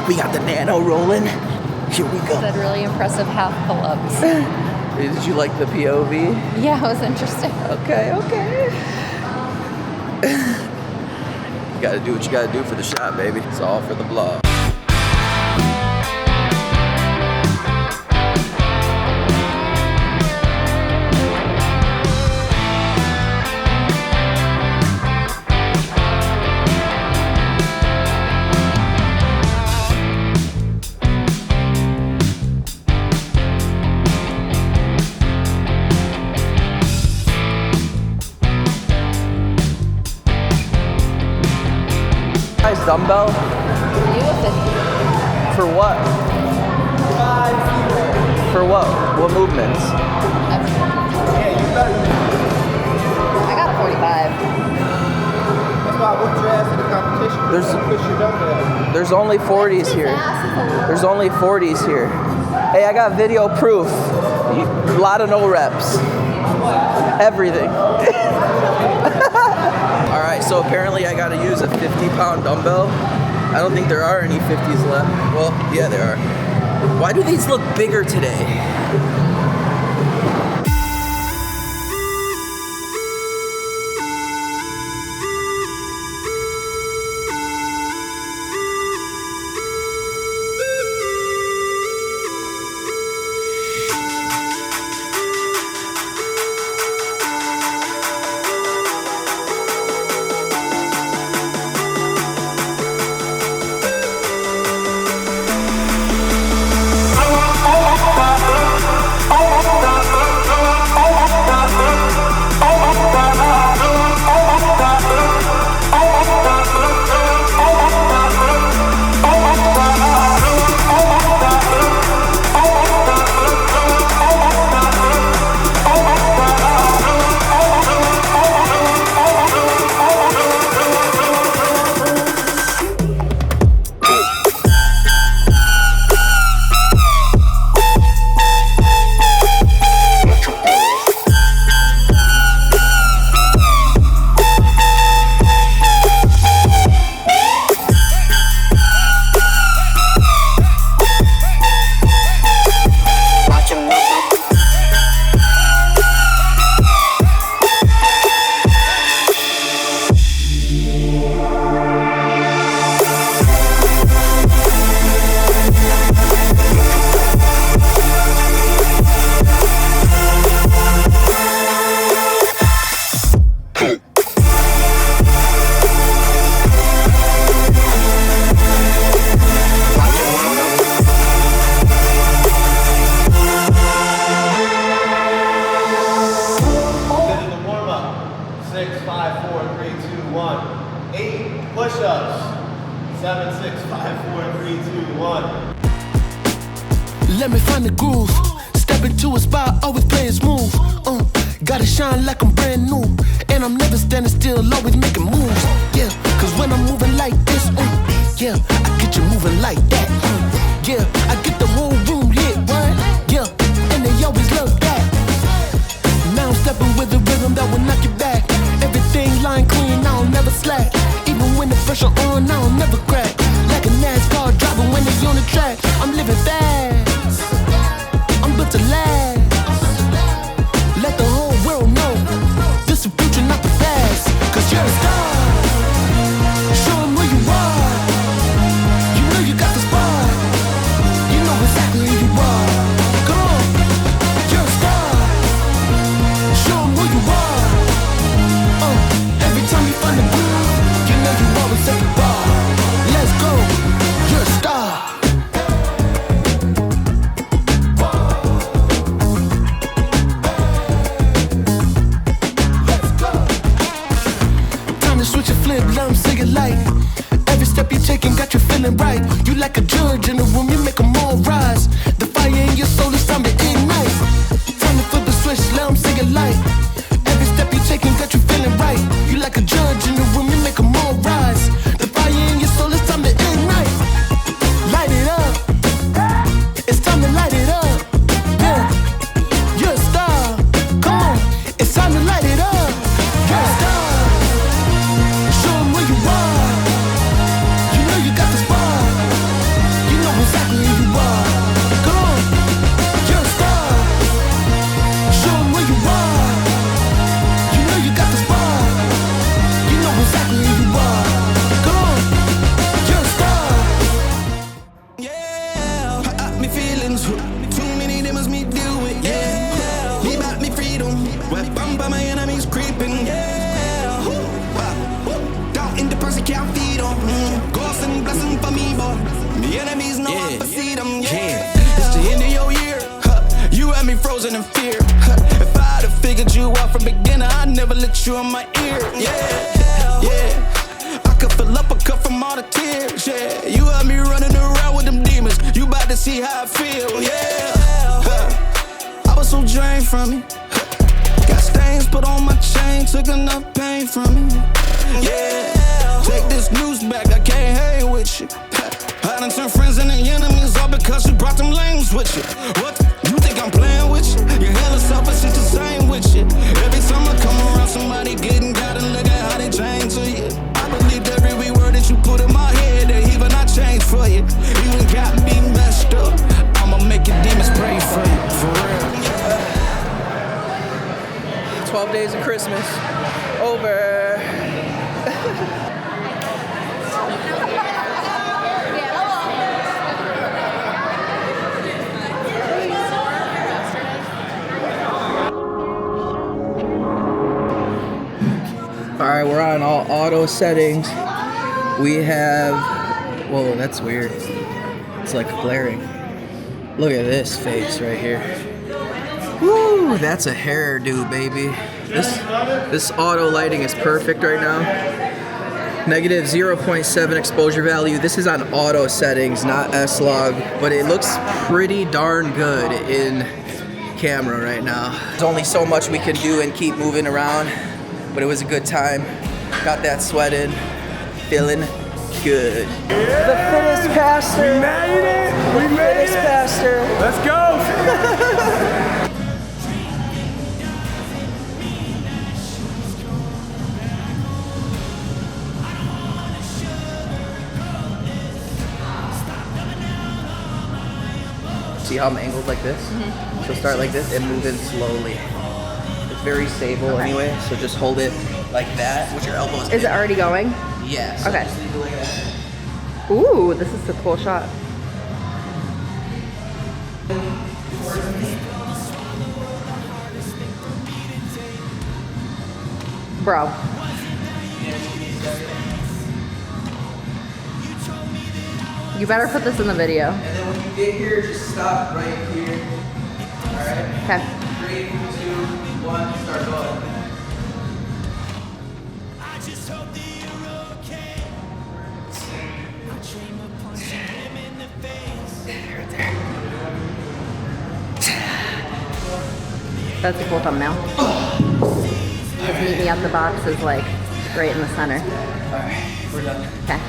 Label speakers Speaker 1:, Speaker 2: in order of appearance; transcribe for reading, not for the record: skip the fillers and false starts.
Speaker 1: We got the Nano rolling. Here we go.
Speaker 2: Said really impressive half pull-ups.
Speaker 1: Did you like the POV?
Speaker 2: Yeah, it was interesting.
Speaker 1: Okay. You gotta do what you gotta do for the shot, baby. It's all for the vlog. Nice dumbbell.
Speaker 2: You a 50.
Speaker 1: For what? For what? What movements?
Speaker 2: I got a 45.
Speaker 3: That's why I whooped your ass in the competition. Push your dumbbell.
Speaker 1: There's only 40s here. There's only 40s here. Hey, I got video proof. A lot of no reps. Everything. All right, so apparently I gotta use a 50-pound dumbbell. I don't think there are any 50s left. Well, yeah, there are. Why do these look bigger today?
Speaker 4: Let me find the groove. Step into a spot, always play it smooth. Gotta shine like I'm brand new. And I'm never standing still, always making moves. Yeah, cause when I'm moving like this, yeah, I get you moving like that. Yeah, I get the whole room lit, right? Yeah, and they always love that. Now I'm stepping with the rhythm that will knock you back. Everything lying clean, I don't never slack. Even when the pressure on, I don't never crack. Like a NASCAR driver when they on the track. I'm living fast, I'm built to last. Let the whole world know this is the future, not the past. Cause you're a star. Show them who you are. You know you got the spark. You know exactly who you are. Come on, you're a star. Show them who you are. Every time you find a groove, you know you always set the bar. Let's go, you're a star. Switch and flip, let them sing it like. Every step you're taking got you feeling right. You like a judge in the room, you make them all rise. The fire in your soul is time to ignite. Time to flip the switch, let them sing it like. Every step you're taking got you feeling right. You like a judge in the room, you make them all rise. The fire in your soul is time to ignite. Light it up. It's time to light it up. Yeah, you're a star. Come on, it's time to light it up. You're a star. Show them who you are. You know you got the spark.
Speaker 5: lead on. Ghost and blessing for me, boy. The enemies know I foresee them. Yeah. It's the end of your year. You had me frozen in fear. If I had figured you out from beginning, I'd never let you in my ear. Yeah. I could fill up a cup from all the tears. Yeah. You had me running around with them demons. You about to see how I feel. Yeah. I was so drained from me. Got stains put on my chain, took enough pain from me. Yeah. Take this news back, I can't hang with you. I done turned friends into enemies all because you brought them lames with you. What? You think I'm playing with you? You're hella selfish, it's the same with you. Every time I come around, somebody getting got and look at how they change to you. I believed every word that you put in my head, that even I changed for you. Even got me messed up. I'ma make your demons pray for you, for real.
Speaker 1: 12 days of Christmas. Over. All right, we're on all auto settings. We have, whoa, that's weird. It's like glaring. Look at this face right here. Woo, that's a hairdo, baby. This auto lighting is perfect right now. Negative 0.7 exposure value. This is on auto settings, not S-Log, but it looks pretty darn good in camera right now. There's only so much we can do and keep moving around, but it was a good time. Got that sweat in, feeling good. The fittest pastor.
Speaker 6: We made it. We made it.
Speaker 1: Pastor.
Speaker 6: Let's go.
Speaker 1: See how I'm angled like this? Mm-hmm. So start like this and move in slowly. It's very stable anyway, so just hold it like that with your elbows.
Speaker 2: Is it already going?
Speaker 1: Yeah. So
Speaker 2: Okay.
Speaker 1: just leave it like that.
Speaker 2: Ooh, this is a cool shot. Bro. You better put this in the video.
Speaker 1: And then when you get here, just stop right here. Alright?
Speaker 2: Okay.
Speaker 1: 3, 2, 1, start going.
Speaker 2: That's a cool thumbnail. Just meet me at the box is like right in the center.
Speaker 1: Alright, we're done.
Speaker 2: Okay.